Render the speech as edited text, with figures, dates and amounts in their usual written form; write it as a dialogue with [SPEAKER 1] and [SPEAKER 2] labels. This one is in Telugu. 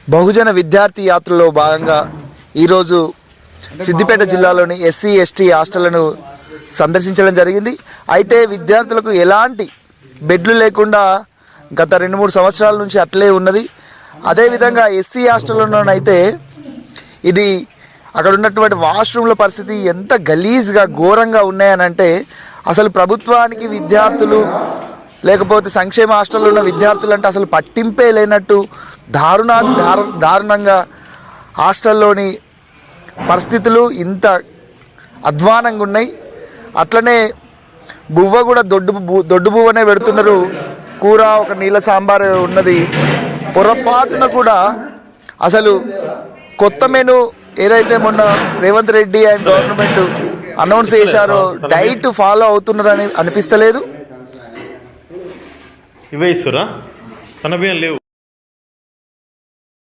[SPEAKER 1] బహుజన విద్యార్థి యాత్రలో భాగంగా ఈరోజు సిద్దిపేట జిల్లాలోని ఎస్సీ ఎస్టీ హాస్టళ్లను సందర్శించడం జరిగింది. అయితే విద్యార్థులకు ఎలాంటి బెడ్లు లేకుండా గత 2-3 సంవత్సరాల నుంచి అట్లే ఉన్నది. అదేవిధంగా ఎస్సీ హాస్టల్లోనైతే ఇది అక్కడ ఉన్నటువంటి వాష్రూమ్ల పరిస్థితి ఎంత గలీజ్గా ఘోరంగా ఉన్నాయనంటే అసలు ప్రభుత్వానికి విద్యార్థులు లేకపోతే సంక్షేమ హాస్టల్లో ఉన్న విద్యార్థులు అంటే అసలు పట్టింపే లేనట్టు దారుణంగా హాస్టల్లోని పరిస్థితులు ఇంత అధ్వానంగా ఉన్నాయి. అట్లనే బువ్వ కూడా దొడ్డు బువ్వనే పెడుతున్నారు. కూర ఒక నీళ్ళ సాంబార్ ఉన్నది. పొరపాటున కూడా అసలు కొత్త మెను ఏదైతే మొన్న Revanth Reddy and government announce చేశారో డైట్ ఫాలో అవుతున్నారని అనిపిస్తలేదు.
[SPEAKER 2] ఇవే ఇస్తురా సన్నబియ్యం లేవు.